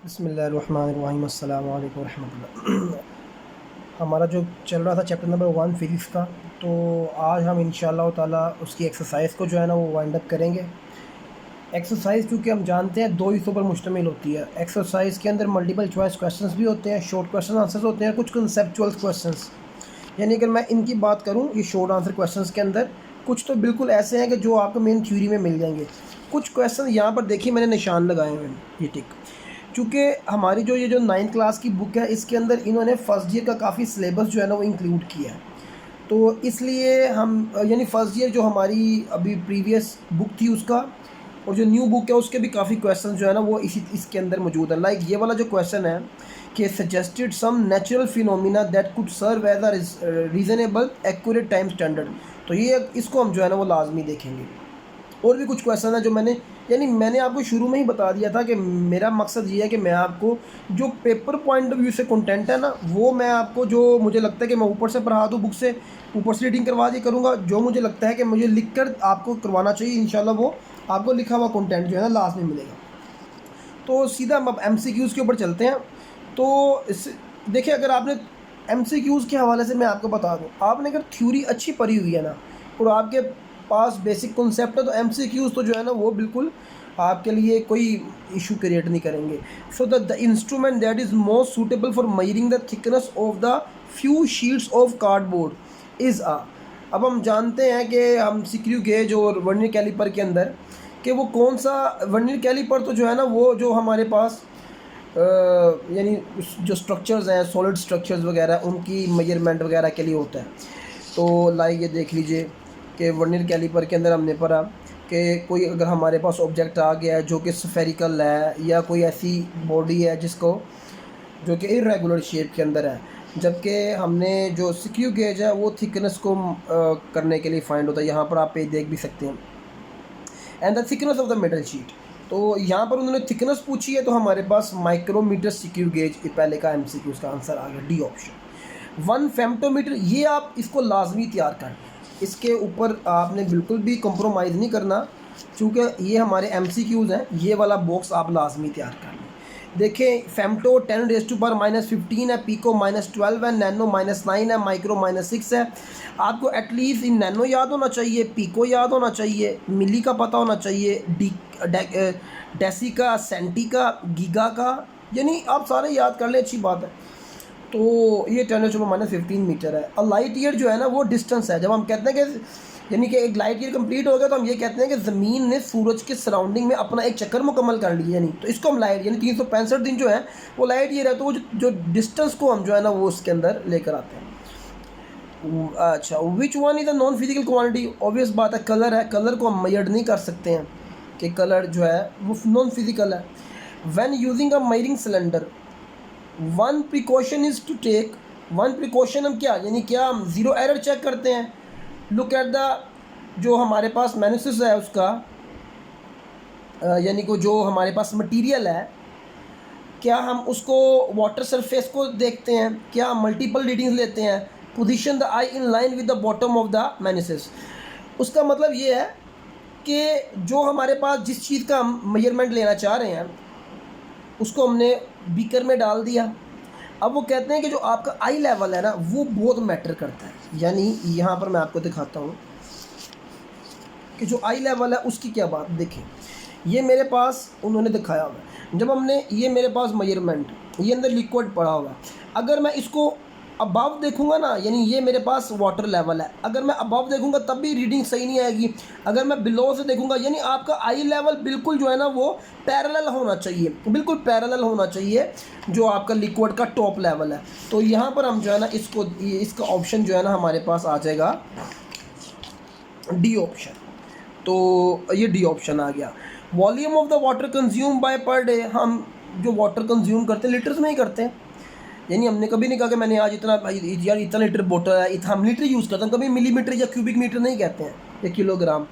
बिस्मिल्लाहिर्रहमानिर्रहीम अस्सलाम वालेकुम रहमतुल्लाह। हमारा जो चल रहा था चैप्टर नंबर 1 फिज़िक्स का, तो आज हम इंशाअल्लाह ताला उसकी एक्सरसाइज को जो है ना वो वाइंड अप करेंगे। एक्सरसाइज चूँकि हम जानते हैं 2 हिस्सों पर मुश्तमिल होती है। एक्सरसाइज के अंदर मल्टीपल चॉइस क्वेश्चंस भी होते हैं, शॉर्ट क्वेश्चन आंसर्स होते हैं, कुछ कंसेप्चुअल क्वेश्चंस। यानी अगर मैं इनकी बात करूँ, ये शॉर्ट आंसर क्वेश्चंस के अंदर कुछ तो बिल्कुल ऐसे हैं कि जो आपको मेन थ्योरी में मिल जाएंगे। कुछ क्वेश्चन यहाँ पर देखिए मैंने निशान लगाए हुए हैं, ये टिक। चूँकि हमारी जो 9th क्लास की बुक है, इसके अंदर इन्होंने फर्स्ट ईयर का काफ़ी सिलेबस जो है ना वो इंक्लूड किया है। तो इसलिए हम यानी फर्स्ट ईयर जो हमारी अभी प्रीवियस बुक थी उसका, और जो न्यू बुक है उसके भी काफ़ी क्वेश्चन जो है ना वो इसके अंदर मौजूद है। लाइक ये वाला जो क्वेश्चन है कि suggested some natural phenomena that could serve as a reasonable accurate time standard. तो ये इसको हम जो है ना वो लाजमी देखेंगे। और भी कुछ क्वेश्चन है जो मैंने आपको शुरू में ही बता दिया था कि मेरा मकसद ये है कि मैं आपको जो पेपर पॉइंट ऑफ व्यू से कंटेंट है ना, वो मैं आपको जो मुझे लगता है कि मैं ऊपर से पढ़ा दूँ, बुक से ऊपर से रीडिंग करवा दी करूँगा। जो मुझे लगता है कि मुझे लिख कर आपको करवाना चाहिए, इंशाल्लाह वो आपको लिखा हुआ कंटेंट जो है ना लास्ट में मिलेगा। तो सीधा हम अब MCQs के ऊपर चलते हैं। तो इस देखिए, अगर आपने MCQs के हवाले से मैं आपको बता दूं, आपने अगर थ्योरी अच्छी पढ़ी हुई है ना और आपके पास बेसिक कॉन्सेप्ट है, तो MCQs तो जो है ना वो बिल्कुल आपके लिए कोई इशू क्रिएट नहीं करेंगे। So the instrument that is most suitable for measuring the thickness of the few sheets of cardboard is uh. अब हम जानते हैं कि हम स्क्रू गेज और वर्नियर कैलिपर के अंदर कि वो कौन सा वर्नियर कैलिपर तो जो है ना वो जो हमारे पास यानी जो स्ट्रक्चर्स हैं, सॉलिड स्ट्रक्चर्स वगैरह, उनकी मेजरमेंट वगैरह के लिए होता है। तो लाइक ये देख लीजिए कि वर्नियर कैलिपर के अंदर हमने पढ़ा कि कोई अगर हमारे पास ऑब्जेक्ट आ गया है जो कि स्फेरिकल है, या कोई ऐसी बॉडी है जिसको जो कि इरेगुलर शेप के अंदर है, जबकि हमने जो स्क्रू गेज है वो थिकनेस को करने के लिए फाइंड होता है। यहाँ पर आप पेज देख भी सकते हैं। And the thickness of the metal sheet, तो यहाँ पर उन्होंने थिकनेस पूछी है, तो हमारे पास माइक्रोमीटर स्क्रू गेज पहले का MCQ का आंसर आ गया, डी ऑप्शन। 1 फेम्टोमीटर, ये आप इसको लाजमी तैयार कर, इसके ऊपर आपने बिल्कुल भी कंप्रोमाइज़ नहीं करना, चूँकि ये हमारे MCQs हैं। ये वाला बॉक्स आप लाजमी तैयार कर लें। देखें, फेमटो 10⁻⁻15 है, पीको -12 है, नैनो -9 है, माइक्रो -6 है। आपको एटलीस्ट इन नैनो याद होना चाहिए, पीको याद होना चाहिए, मिली का पता होना चाहिए, डेसी का, सेंटी का, गीगा का, यानी आप सारे याद कर लें, अच्छी बात है। तो ये 10⁻⁻15 मीटर है। और लाइट ईयर जो है ना वो डिस्टेंस है। जब हम कहते हैं कि यानी कि एक लाइट ईयर कंप्लीट हो गया, तो हम ये कहते हैं कि ज़मीन ने सूरज के सराउंडिंग में अपना एक चक्कर मुकम्मल कर लिया, यानी तो इसको हम लाइट, यानी 365 दिन जो है वो लाइट ईयर है। तो वो जो डिस्टेंस को हम जो है ना वो उसके अंदर लेकर आते हैं। अच्छा, which one is a non physical quantity? Obvious बात है, कलर है। कलर को हम मेजर नहीं कर सकते हैं कि कलर जो है वो नॉन फिजिकल है। When using a measuring cylinder, one precaution is to take. One precaution हम क्या, यानी क्या हम ज़ीरो एरर चेक करते हैं। लुक एट द, जो हमारे पास मैनुसिस है उसका, यानी कि जो हमारे पास मटेरियल है, क्या हम उसको वाटर सरफेस को देखते हैं, क्या हम मल्टीपल रीडिंग्स लेते हैं। Position the eye in line with the bottom of the meniscus, उसका मतलब ये है कि जो हमारे पास जिस चीज़ का हम मेजरमेंट लेना चाह रहे हैं उसको हमने बीकर में डाल दिया। अब वो कहते हैं कि जो आपका आई लेवल है ना वो बहुत मैटर करता है। यानी यहाँ पर मैं आपको दिखाता हूँ कि जो आई लेवल है उसकी क्या बात। देखें, ये मेरे पास उन्होंने दिखाया हुआ है। जब हमने ये मेरे पास मेजरमेंट, ये अंदर लिक्विड पड़ा हुआ है, अगर मैं इसको अबव देखूंगा ना, यानी ये मेरे पास वाटर लेवल है, अगर मैं अबव देखूंगा तब भी रीडिंग सही नहीं आएगी। अगर मैं बिलो से देखूंगा, यानी आपका आई लेवल बिल्कुल जो है ना वो पैरेलल होना चाहिए, बिल्कुल पैरेलल होना चाहिए जो आपका लिक्विड का टॉप लेवल है। तो यहाँ पर हम जो है ना इसका ऑप्शन जो है ना हमारे पास आ जाएगा डी ऑप्शन। तो ये डी ऑप्शन आ गया। Volume of the water consume by per day, हम जो वाटर कंज्यूम करते हैं लीटर्स में ही करते हैं। यानी हमने कभी नहीं कहा कि मैंने आज इतना लीटर बोतल है, हम लीटर यूज़ करते हैं, कभी मिलीमीटर या क्यूबिक मीटर नहीं कहते हैं या kilogram.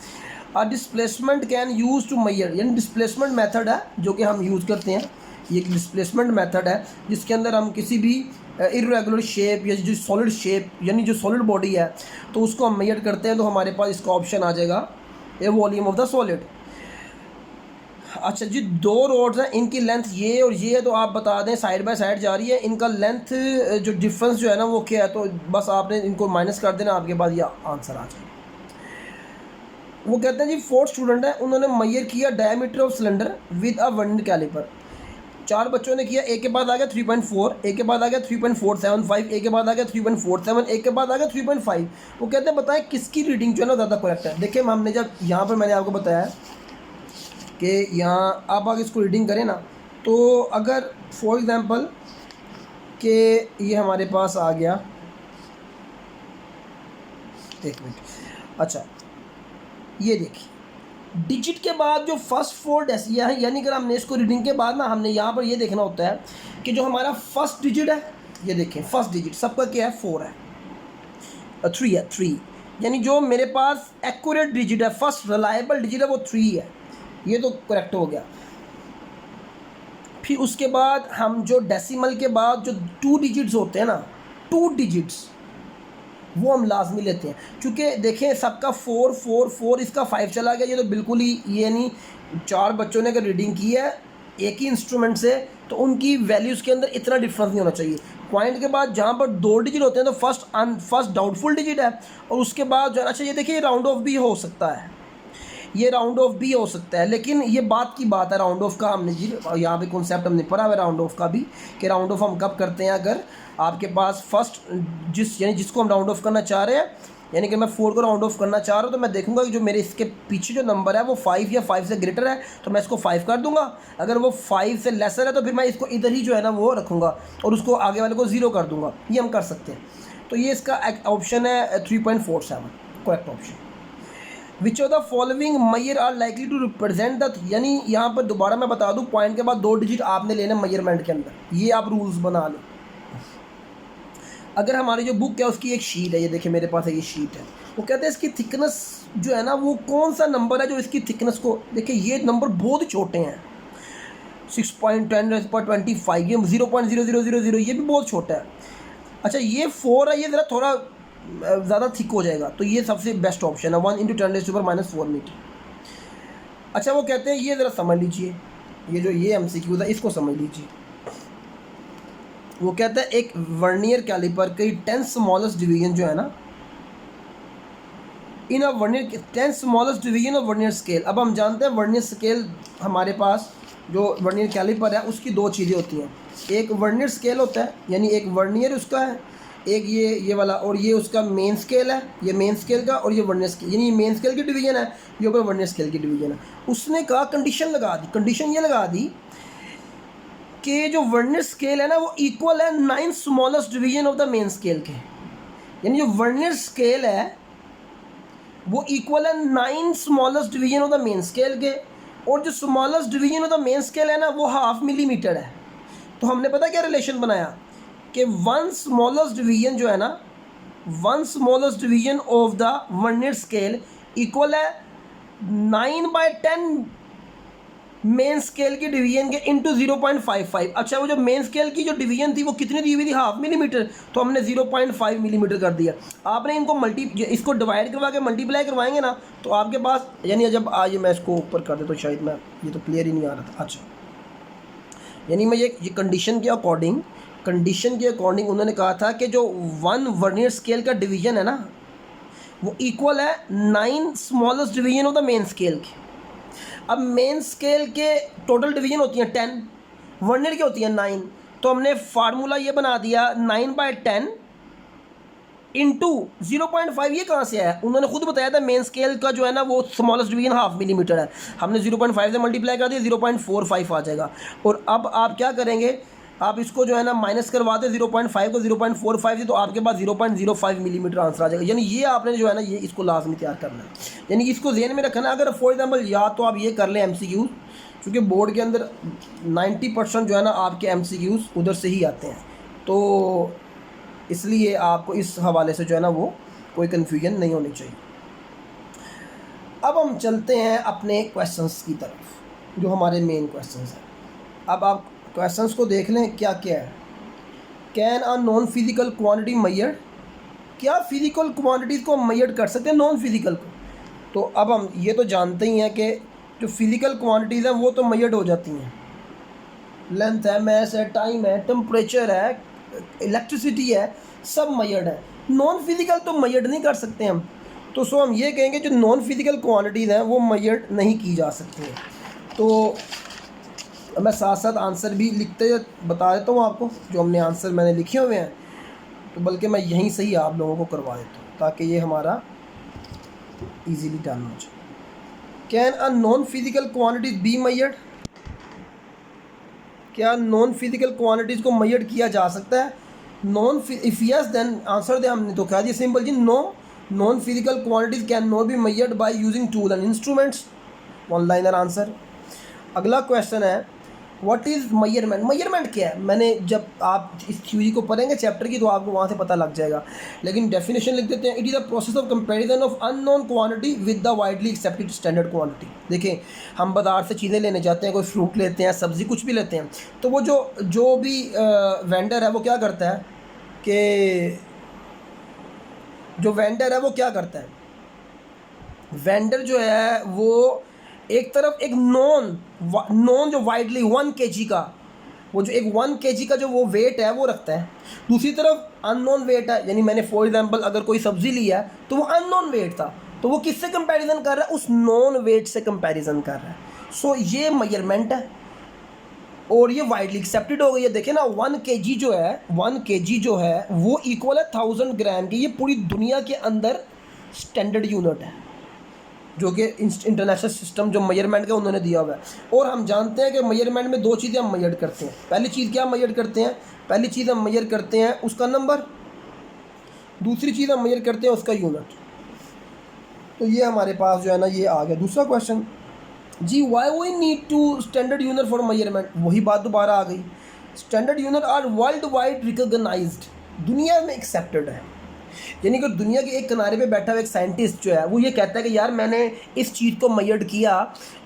Displacement can use to measure, यानी डिस्प्लेसमेंट मेथड है जो कि हम यूज़ करते हैं। ये एक डिस्प्लेसमेंट मेथड है जिसके अंदर हम किसी भी इरेगुलर शेप या जो सॉलिड शेप, यानी जो सॉलिड बॉडी है, तो उसको हम मेजर करते हैं। तो हमारे पास इसका ऑप्शन आ जाएगा ए वॉल्यूम ऑफ द सॉलिड। अच्छा जी, 2 रोड्स हैं, इनकी लेंथ ये और ये है, तो आप बता दें साइड बाय साइड जा रही है, इनका लेंथ जो डिफरेंस जो है ना वो क्या है, तो बस आपने इनको माइनस कर देना, आपके पास ये आंसर आ जाएगा। वो कहते हैं जी 4 स्टूडेंट हैं, उन्होंने मेजर किया diameter of cylinder with a vernier caliper. 4 बच्चों ने किया, एक के बाद आ गया 3.4, एक के बाद आ गया 3.475, एक के बाद आ गया 3.47, एक के बाद आ गया 3.5। वो कहते हैं बताएं किसकी रीडिंग जो है ना ज़्यादा करेक्ट है। देखिए हमने जब यहाँ पर मैंने आपको बताया कि यहाँ आप आगे इसको रीडिंग करें ना, तो अगर फॉर एग्ज़ाम्पल कि ये हमारे पास आ गया, एक मिनट, अच्छा ये देखिए डिजिट के बाद जो फर्स्ट 4 डेसिया है, यानी अगर हमने इसको रीडिंग के बाद ना हमने यहाँ पर ये देखना होता है कि जो हमारा फर्स्ट डिजिट है, ये देखें फर्स्ट डिजिट सबका क्या है, 4 है, 3 है, 3, यानी जो मेरे पास एक्यूरेट डिजिट है, फर्स्ट रिलायबल डिजिट है वो 3 है, ये तो करेक्ट हो गया। फिर उसके बाद हम जो डेसिमल के बाद जो 2 डिजिट्स होते हैं ना, 2 डिजिट्स वो हम लाजमी लेते हैं, क्योंकि देखें सबका 4 4 4, इसका 5 चला गया, ये तो बिल्कुल ही ये नहीं। 4 बच्चों ने अगर रीडिंग की है एक ही इंस्ट्रूमेंट से, तो उनकी वैल्यूज़ के अंदर इतना डिफरेंस नहीं होना चाहिए। पॉइंट के बाद जहाँ पर 2 डिजिट होते हैं तो फर्स्ट डाउटफुल डिजिट है, और उसके बाद जो है, अच्छा ये देखिए राउंड ऑफ भी हो सकता है, ये राउंड ऑफ भी हो सकता है, लेकिन ये बात की बात है राउंड ऑफ का, हमने जी यहाँ पे कॉन्सेप्ट हमने पढ़ा हुआ है राउंड ऑफ का भी, कि राउंड ऑफ हम कब करते हैं, अगर आपके पास फर्स्ट यानी जिसको हम राउंड ऑफ करना चाह रहे हैं, यानी कि मैं 4 को राउंड ऑफ करना चाह रहा हूँ, तो मैं देखूंगा कि जो मेरे इसके पीछे जो नंबर है वो 5 या 5 से ग्रेटर है, तो मैं इसको 5 कर दूंगा। अगर वो 5 से लेसर है तो फिर मैं इसको इधर ही जो है ना वो रखूँगा और उसको आगे वाले को 0 कर दूँगा। ये हम कर सकते हैं। तो ये इसका ऑप्शन है 3.47 correct option. Which of the following measure are likely to represent the, यानी यहाँ पर दोबारा मैं बता दूँ, पॉइंट के बाद 2 डिजिट आपने लेना मेजरमेंट के अंदर, ये आप रूल्स बना लो। अगर हमारी जो बुक है उसकी एक शीट है, ये देखिए मेरे पास है ये शीट है, वो कहते हैं इसकी थिकनेस जो है ना वो कौन सा नंबर है जो इसकी थिकनेस को, देखिए ये नंबर बहुत छोटे हैं, 6.10/25, ये 0.0000, ये भी बहुत छोटा है। अच्छा ये 4 है, ये ज़रा थोड़ा ज़्यादा थिक हो जाएगा, तो ये सबसे बेस्ट ऑप्शन है, 1 × 10⁻⁻4 मीटर। अच्छा वो कहते हैं ये ज़रा समझ लीजिए, ये जो ये MCQ था इसको समझ लीजिए। वो कहता है एक वर्नियर कैलिपर की 10 स्मॉलेस्ट डिवीजन जो है ना, in a vernier 10 smallest division of vernier scale. अब हम जानते हैं वर्नियर स्केल, हमारे पास जो वर्नियर कैलिपर है उसकी 2 चीज़ें होती हैं, एक वर्नियर स्केल होता है, यानी एक वर्नियर उसका है, एक ये वाला, और ये उसका मेन स्केल है, ये मेन स्केल का, और ये वर्नियर स्केल, यानी मेन स्केल की डिवीजन है, ये ऊपर वर्नियर स्केल की डिवीजन है। उसने कहा कंडीशन लगा दी, कंडीशन ये लगा दी कि जो वर्नियर स्केल है ना वो इक्वल है 9 smallest division of the main scale के, यानी जो वर्नियर स्केल है वो इक्वल है 9 smallest division of the main scale के, और जो smallest division of the main scale है ना वो 0.5 मिलीमीटर है। तो हमने पता क्या रिलेशन बनाया कि 1 स्मॉलेस्ट डिवीजन जो है ना, 1 smallest division of the vernier scale equal है 9/10 मेन स्केल की डिवीजन के इंटू 0.55। अच्छा वो जो मेन स्केल की जो डिवीजन थी वो कितनी दी हुई थी, 0.5 मिलीमीटर, तो हमने 0.5 मिलीमीटर कर दिया। आपने इनको इसको डिवाइड करवा के मल्टीप्लाई करवाएंगे ना, तो आपके पास, यानी जब आज मैं इसको ऊपर कर दे तो शायद मैं, ये तो क्लियर ही नहीं आ रहा था। अच्छा यानी मैं ये कंडीशन के अकॉर्डिंग उन्होंने कहा था कि जो 1 वर्नियर स्केल का डिवीजन है ना वो इक्वल है 9 smallest division of the main scale के। अब मेन स्केल के टोटल डिवीजन होती हैं 10, वर्नियर की होती है 9, तो हमने फार्मूला ये बना दिया 9/10 इंटू 0.5। ये कहाँ से आया, उन्होंने खुद बताया था मेन स्केल का जो है ना वो स्मॉलेस्ट डिवीजन 0.5 मिलीमीटर है, हमने 0.5 से मल्टीप्लाई कर दिया, 0.45 आ जाएगा। और अब आप क्या करेंगे, आप इसको जो है ना माइनस करवाते 0.5 को 0.45 से, तो आपके पास 0.05 मिलीमीटर आंसर आ जाएगा। यानी ये आपने जो है ना ये इसको लाजमी तैयार करना है, यानी इसको ज़हन में रखना। अगर फॉर एग्जांपल या तो आप ये कर लें MCQ, क्योंकि बोर्ड के अंदर 90% जो है ना आपके MCQs उधर से ही आते हैं, तो इसलिए आपको इस हवाले से जो है ना वो कोई कन्फ्यूजन नहीं होनी चाहिए। अब हम चलते हैं अपने क्वेश्चंस की तरफ, जो हमारे मेन क्वेश्चंस हैं। अब आप क्वेश्चंस को देख लें क्या क्या है। Can a non physical quantity measured, क्या फिजिकल क्वांटिटीज़ को मेजर कर सकते हैं नॉन फिजिकल को। तो अब हम ये तो जानते ही हैं कि जो फिज़िकल क्वांटिटीज़ हैं वो तो मेजर्ड हो जाती हैं, लेंथ है, मैस है, टाइम है, टेम्परेचर है, इलेक्ट्रिसिटी है, सब मेजर्ड है। नॉन फिज़िकल तो मेजर्ड नहीं कर सकते हम, तो सो हम ये कहेंगे जो नॉन फिज़िकल क्वांटिटीज़ हैं वो मेजर्ड नहीं की जा सकती हैं। तो मैं साथ साथ आंसर भी लिखते बता देता हूँ आपको, जो हमने आंसर मैंने लिखे हुए हैं, तो बल्कि मैं यहीं से ही आप लोगों को करवा देता हूँ ताकि ये हमारा इजीली डन हो जाए। Can a non physical quantities be measured? क्या नॉन फिजिकल क्वांटिटीज़ को मेजर किया जा सकता है? Non if yes then answer दे हमने, तो कहा जी सिंपल जी, no, non physical quantities can not be measured by using tool and instruments. One liner answer. अगला क्वेश्चन है व्हाट इज़ मेजरमेंट? मेजरमेंट क्या है? मैंने जब आप इस थ्योरी को पढ़ेंगे चैप्टर की तो आपको वहाँ से पता लग जाएगा, लेकिन डेफिनेशन लिख देते हैं। It is a process of comparison of unknown quantity with the widely accepted standard quantity. देखें, हम बाजार से चीज़ें लेने जाते हैं, कोई फ्रूट लेते हैं, सब्ज़ी कुछ भी लेते हैं, तो वो जो भी वेंडर है वो क्या करता है कि वेंडर जो है वो एक तरफ एक नॉन जो वाइडली 1 kg का, वो जो एक 1 kg का जो वो वेट है वो रखता है, दूसरी तरफ अननोन वेट है। यानी मैंने फॉर एग्जांपल अगर कोई सब्ज़ी लिया है तो वो अननोन वेट था, तो वो किससे कंपैरिजन कर रहा है? उस नॉन वेट से कंपैरिजन कर रहा है। सो ये मेजरमेंट है और ये वाइडली एक्सेप्टेड हो गई है। देखें ना, 1 kg जो है वो इक्वल है 1000 ग्राम की। ये पूरी दुनिया के अंदर स्टैंडर्ड यूनिट है जो कि इंटरनेशनल सिस्टम जो मेजरमेंट का उन्होंने दिया हुआ है। और हम जानते हैं कि मेजरमेंट में 2 चीज़ें हम मेजर करते हैं। पहली चीज़ क्या मेजर करते हैं? पहली चीज़ हम मेजर करते हैं उसका नंबर, दूसरी चीज़ हम मेजर करते हैं उसका यूनिट। तो ये हमारे पास जो है ना ये आ गया दूसरा क्वेश्चन जी। Why we need to standard unit for measurement? वही बात दोबारा आ गई। Standard unit are world wide recognized, दुनिया में एक्सेप्टेड है। यानी कि दुनिया के एक किनारे पे बैठा हुआ एक साइंटिस्ट जो है वो ये कहता है कि यार मैंने इस चीज़ को मेजर्ड किया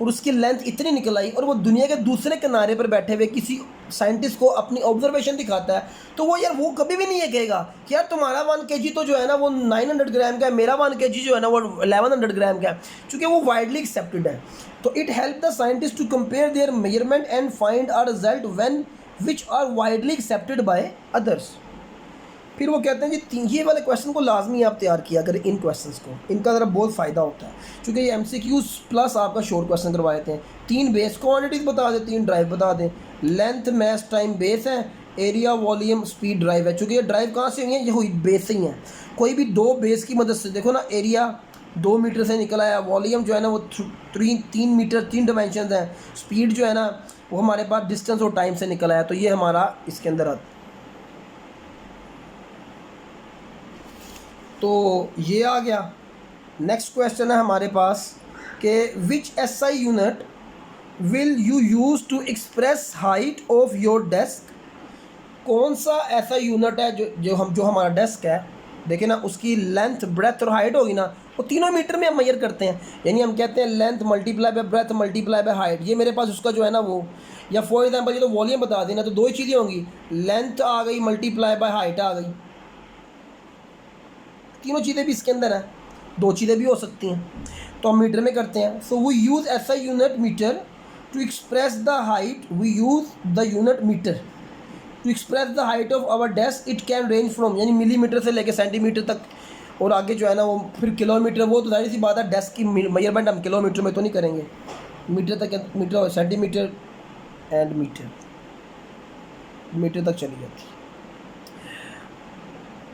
और उसकी लेंथ इतनी निकल आई, और वो दुनिया के दूसरे किनारे पर बैठे हुए किसी साइंटिस्ट को अपनी ऑब्जर्वेशन दिखाता है, तो वो यार वो कभी भी नहीं ये कहेगा कि यार तुम्हारा 1 kg तो जो है ना वो 900 ग्राम का है, मेरा 1 kg जो है ना वो 1100 ग्राम का है, चूँकि वो वाइडली एक्सेप्टेड है। तो it help the scientist to compare their measurement and find a result when which are widely accepted by others. फिर वो कहते हैं जी ये वाले क्वेश्चन को लाजमी आप तैयार किया करें, इन क्वेश्चंस को, इनका ज़रा बहुत फ़ायदा होता है, क्योंकि ये MCQs प्लस आपका शॉर्ट क्वेश्चन करवा देते हैं। 3 बेस क्वांटिटीज़ बता दें, 3 ड्राइव बता दें, लेंथ मैस टाइम बेस है, एरिया वॉल्यूम स्पीड ड्राइव है। चूँकि ये ड्राइव कहाँ से हुई है? ये हुई बेस से ही है। कोई भी 2 बेस की मदद से, देखो ना, एरिया 2 मीटर से निकल आया, वॉल्यूम जो है ना वो 3 मीटर, 3 डायमेंशन है, स्पीड जो है ना वो हमारे पास डिस्टेंस और टाइम से निकल आया। तो ये हमारा इसके अंदर आता है। तो ये आ गया। नेक्स्ट क्वेश्चन है हमारे पास कि which SI unit will you use to express height of your desk? कौन सा ऐसा यूनिट है जो हमारा डेस्क है, देखें ना, उसकी लेंथ, ब्रेथ और हाइट होगी ना, वो तीनों मीटर में हम मेजर करते हैं। यानी हम कहते हैं length multiply by breath multiply by height. ये मेरे पास उसका जो है ना वो, या फॉर एग्जांपल ये तो वॉल्यूम बता देना, तो 2 ही चीज़ें होंगी, लेंथ आ गई मल्टीप्लाई बाय हाइट आ गई। तीनों चीज़ें भी इसके अंदर हैं, 2 चीज़ें भी हो सकती हैं, तो हम मीटर में करते हैं। So we use SI unit metre to express the height, we use the unit metre to express the height of our desk. It can range from, यानी मिलीमीटर से लेकर सेंटीमीटर तक, और आगे जो है ना वो फिर किलोमीटर, वो तो जाहिर सी बात है डेस्क की मेजरमेंट हम किलोमीटर में तो नहीं करेंगे, मीटर तक, मीटर और सेंटीमीटर एंड मीटर तक चली जाती है।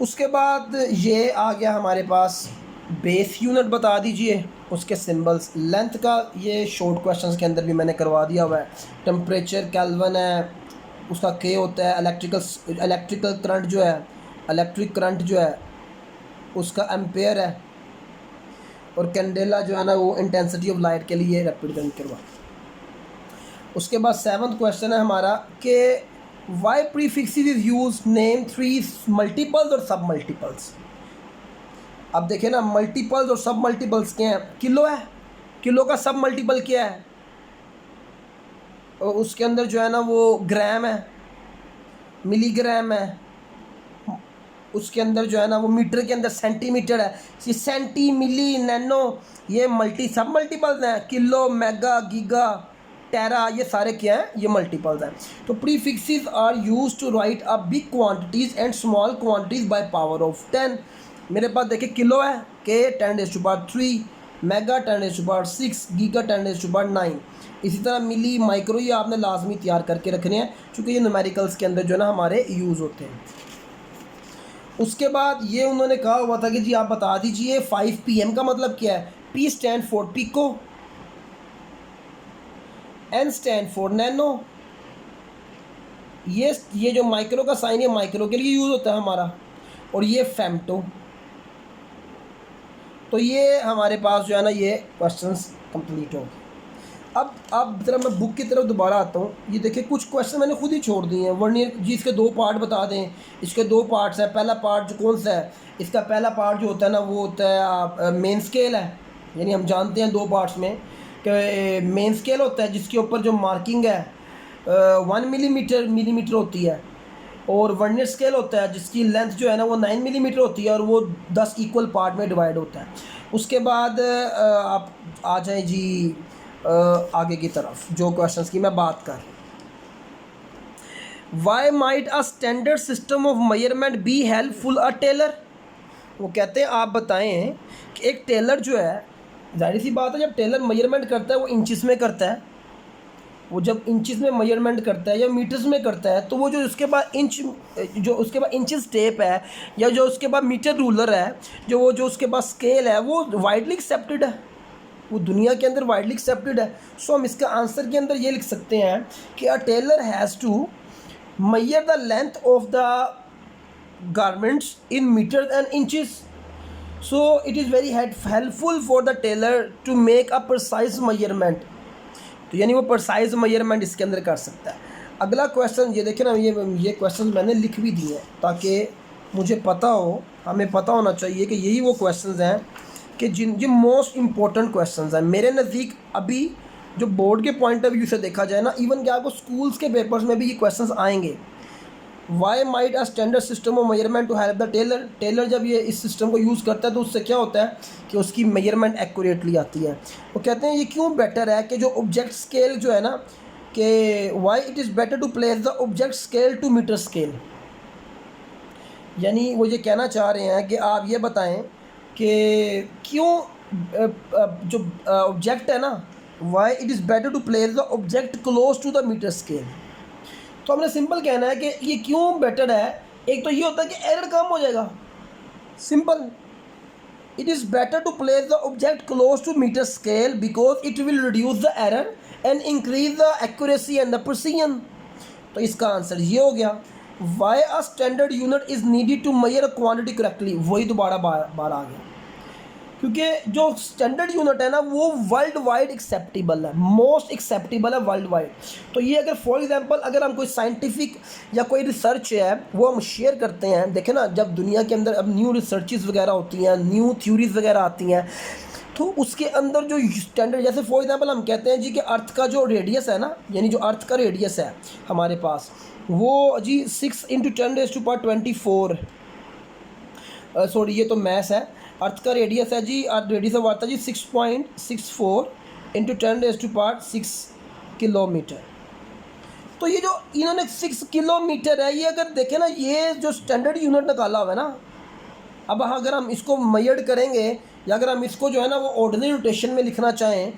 उसके बाद ये आ गया हमारे पास बेस यूनिट बता दीजिए, उसके सिंबल्स। लेंथ का ये शॉर्ट क्वेश्चंस के अंदर भी मैंने करवा दिया हुआ है। टेम्परेचर केल्विन है, उसका के होता है। इलेक्ट्रिकल करंट जो है, इलेक्ट्रिक करंट जो है उसका एम्पेयर है। और कैंडेला जो है ना वो इंटेंसिटी ऑफ लाइट के लिए रिप्रेजेंट करवा। उसके बाद 7th क्वेश्चन है हमारा कि why prefixes is use name 3 multiples और सब मल्टीपल्स। अब देखें ना, मल्टीपल्स और सब मल्टीपल्स क्या हैं? किलो है, किलो का सब मल्टीपल क्या है? और उसके अंदर जो है ना वो ग्राम है, मिलीग्राम है, उसके अंदर जो है ना वो मीटर के अंदर सेंटीमीटर है, ये सेंटी, मिली, नैनो, ये सब मल्टीपल्स हैं। किलो, मेगा, गीगा, टेरा, ये सारे क्या हैं, ये मल्टीपल्स हैं। तो prefixes are used to write a big quantities and small quantities by power of 10। मेरे पास देखिए किलो है, के 10⁻3, मेगा 10⁻6, गीगा 10⁻9। इसी तरह मिली, माइक्रो, ये आपने लाजमी तैयार करके रखने हैं क्योंकि ये न्यूमेरिकल्स के अंदर जो है ना हमारे यूज़ होते हैं। उसके बाद ये उन्होंने कहा हुआ था कि जी आप बता दीजिए 5 PM का मतलब क्या है। P stand for pico, N stand for nano, ये जो माइक्रो का साइन है माइक्रो के लिए यूज़ होता है हमारा, और ये फेम्टो। तो ये हमारे पास जो है ना ये क्वेश्चंस कंप्लीट हो गए। अब जरा मैं बुक की तरफ दोबारा आता हूँ। ये देखिए कुछ क्वेश्चन मैंने खुद ही छोड़ दिए हैं। वर्नियर जी इसके 2 पार्ट बता दें। इसके 2 पार्ट्स हैं। पहला पार्ट जो कौन सा है, इसका पहला पार्ट जो होता है ना वो होता है मेन स्केल है। यानी हम जानते हैं 2 पार्ट्स में कि मेन स्केल होता है जिसके ऊपर जो मार्किंग है 1 मिलीमीटर होती है, और वर्नियर स्केल होता है जिसकी लेंथ जो है ना वो 9 मिलीमीटर होती है और वो 10 इक्वल पार्ट में डिवाइड होता है। उसके बाद आप आ जाएं जी आगे की तरफ जो क्वेश्चंस की मैं बात कर। Why might a standard system of measurement be helpful a tailor. वो कहते हैं आप बताएं कि एक टेलर जो है, जाहिर सी बात है जब टेलर मेजरमेंट करता है वो इंचेस में करता है। वो जब इंचेस में मेजरमेंट करता है या मीटर्स में करता है तो वो जो उसके बाद इंचेस टेप है या जो उसके बाद मीटर रूलर है, जो उसके बाद स्केल है, वो वाइडली एक्सेप्टेड है, वो दुनिया के अंदर वाइडली एक्सेप्टेड है। सो हम इसका आंसर के अंदर ये लिख सकते हैं कि a tailor has to measure the length of the garments in meters and inches, so it is very helpful for the tailor to make a precise measurement। तो यानी वो प्रिसाइज मेजरमेंट इसके अंदर कर सकता है। अगला क्वेश्चन ये देखें ना, ये क्वेश्चन मैंने लिख भी दिए हैं ताकि मुझे पता हो, हमें पता होना चाहिए कि यही वो क्वेश्चंस हैं कि जिन मोस्ट इम्पोर्टेंट क्वेश्चंस हैं मेरे नज़दीक। अभी जो बोर्ड के पॉइंट ऑफ व्यू से देखा जाए ना, इवन कि आपको स्कूल्स के पेपर्स में भी ये क्वेश्चंस आएंगे। Why might a standard system of measurement to help the tailor. Tailor जब ये इस सिस्टम को यूज़ करता है तो उससे क्या होता है कि उसकी मेजरमेंट एक्यूरेटली आती है। वो कहते हैं ये क्यों बेटर है कि जो ऑब्जेक्ट स्केल जो है ना, कि why it is better to place the object scale to metre scale. यानी वो ये कहना चाह रहे हैं कि आप ये बताएं कि क्यों जो ऑब्जेक्ट है ना, why it is better to place the object close to the metre scale. तो हमने सिंपल कहना है कि ये क्यों बेटर है। एक तो ये होता है कि एरर कम हो जाएगा, simple. It is better to place the object close to metre scale because it will reduce the error and increase the accuracy and the precision. तो इसका आंसर ये हो गया। Why a standard unit is needed to measure a quantity correctly. वही दोबारा बार आ गया, क्योंकि जो स्टैंडर्ड यूनिट है ना वो वर्ल्ड वाइड एक्सेप्टेबल है, मोस्ट एक्सेप्टेबल है वर्ल्ड वाइड। तो ये अगर फॉर एग्जांपल अगर हम कोई साइंटिफिक या कोई रिसर्च है वो हम शेयर करते हैं, देखें ना जब दुनिया के अंदर अब न्यू रिसर्चेस वगैरह होती हैं, न्यू थ्योरीज वगैरह आती हैं, तो उसके अंदर जो स्टैंडर्ड, जैसे फॉर एग्जांपल हम कहते हैं जी कि अर्थ का जो रेडियस है ना, यानी जो अर्थ का रेडियस है हमारे पास वो जी 6 × 10⁻24 सॉरी ये तो मैथ्स है। अर्थ का रेडियस है जी, रेडियस ऑफ अर्थ है जी 6.64 × 10⁻6 किलोमीटर। तो ये जो इन्होंने 6 किलोमीटर है, ये अगर देखें ना, ये जो स्टैंडर्ड यूनिट निकाला हुआ है ना, अब अगर हम इसको मेजर करेंगे या अगर हम इसको जो है ना वो ऑर्डिनरी रोटेशन में लिखना चाहें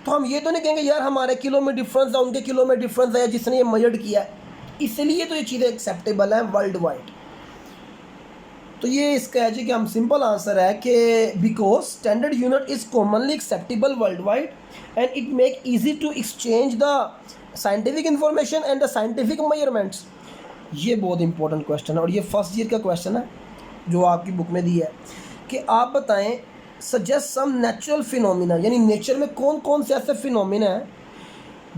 तो हम ये तो नहीं कहेंगे यार हमारे किलो में डिफरेंस है, उनके किलो में डिफरेंस है जिसने ये मेजर किया है। इसलिए तो ये चीज़ें एक्सेप्टेबल हैं वर्ल्ड वाइड। तो ये इसका है जी कि हम सिंपल आंसर है कि because standard unit is commonly acceptable world wide and it make easy to exchange the scientific information and the scientific measurements. ये बहुत इंपॉर्टेंट क्वेश्चन है और ये फर्स्ट ईयर का क्वेश्चन है जो आपकी बुक में दिया है कि आप बताएं सजेस्ट सम नेचुरल फिनोमिना, यानी नेचर में कौन कौन से ऐसे फिनोमिना हैं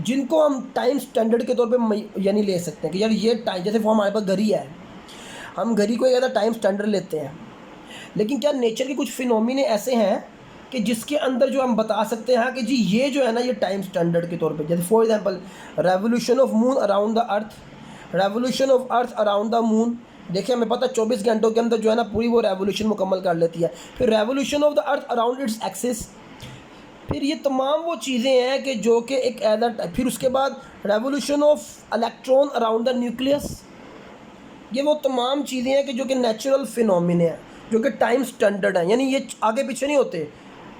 जिनको हम टाइम स्टैंडर्ड के तौर पे यानी ले सकते हैं कि यार ये टाइम, जैसे हमारे पास घड़ी है, हम घड़ी को ज़्यादा टाइम स्टैंडर्ड लेते हैं, लेकिन क्या नेचर के कुछ फिनोमिने ऐसे हैं कि जिसके अंदर जो हम बता सकते हैं कि जी ये जो है ना ये टाइम स्टैंडर्ड के तौर पे, जैसे for example revolution of moon around the earth, revolution of earth around the moon, देखिए हमें पता है 24 घंटों के अंदर जो है ना पूरी वो रेवोल्यूशन मुकम्मल कर लेती है। फिर revolution of the earth around its axis, फिर ये तमाम वो चीज़ें हैं कि जो कि एक फिर उसके बाद revolution of electron around the nucleus, ये वो तमाम चीज़ें हैं कि जो कि नेचुरल फिनोमिना है, जो कि टाइम स्टैंडर्ड है, यानी ये आगे पीछे नहीं होते।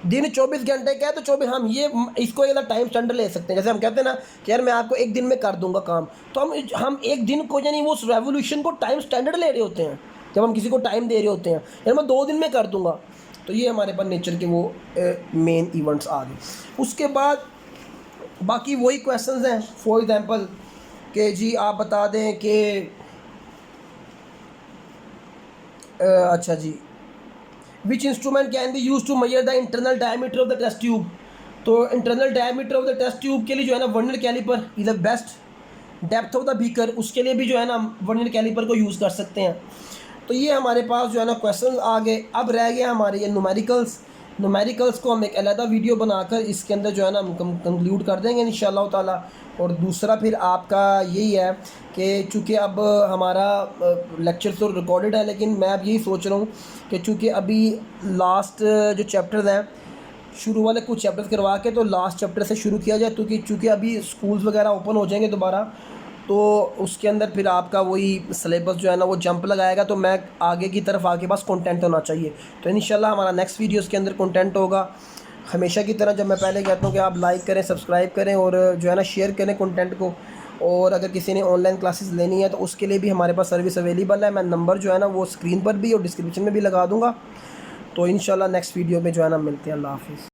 दिन 24 घंटे का है तो 24, हम ये इसको एक टाइम स्टैंडर्ड ले सकते हैं। जैसे हम कहते हैं ना कि यार मैं आपको एक दिन में कर दूंगा काम, तो हम एक दिन को यानी वो उस रेवोल्यूशन को टाइम स्टैंडर्ड ले रहे होते हैं। जब हम किसी को टाइम दे रहे होते हैं यार मैं 2 दिन में कर दूंगा, तो ये हमारे पास नेचर के वो मेन इवेंट्स आ गए। उसके बाद बाकी वही क्वेश्चंस हैं, फॉर एग्जांपल कि जी आप बता दें कि अच्छा जी, which instrument can be use to measure the internal diameter of the test tube. तो internal diameter of the test tube के लिए जो है ना vernier caliper is the best. Depth of the beaker, उसके लिए भी जो है ना वर्नियर कैलिपर को यूज़ कर सकते हैं। तो ये हमारे पास जो है ना क्वेश्चन आ गए। अब रह गया हमारे ये न्यूमेरिकल्स को हम एक अलग वीडियो बनाकर इसके अंदर जो है ना हम कंक्लूड कर देंगे इंशाल्लाह ताला। और दूसरा फिर आपका यही है कि चूँकि अब हमारा लेक्चर तो रिकॉर्डेड है, लेकिन मैं अब यही सोच रहा हूँ कि चूँकि अभी लास्ट जो चैप्टर्स हैं, शुरू वाले कुछ चैप्टर्स करवा के तो लास्ट चैप्टर से शुरू किया जाए, क्योंकि चूँकि अभी स्कूल्स वगैरह ओपन हो जाएंगे दोबारा, तो उसके अंदर फिर आपका वही सिलेबस जो है ना वो जंप लगाएगा। तो मैं आगे की तरफ आपके पास कंटेंट होना चाहिए। तो इंशाल्लाह हमारा नेक्स्ट वीडियोस के अंदर कंटेंट होगा। हमेशा की तरह जब मैं पहले कहता हूँ कि आप लाइक करें, सब्सक्राइब करें और जो है ना शेयर करें कंटेंट को। और अगर किसी ने ऑनलाइन क्लासेस लेनी है तो उसके लिए भी हमारे पास सर्विस अवेलेबल है। मैं नंबर जो है ना वो स्क्रीन पर भी और डिस्क्रिप्शन में भी लगा दूँगा। तो इंशाल्लाह नेक्स्ट वीडियो में जो है ना मिलते हैं। अल्लाह हाफ़िज़।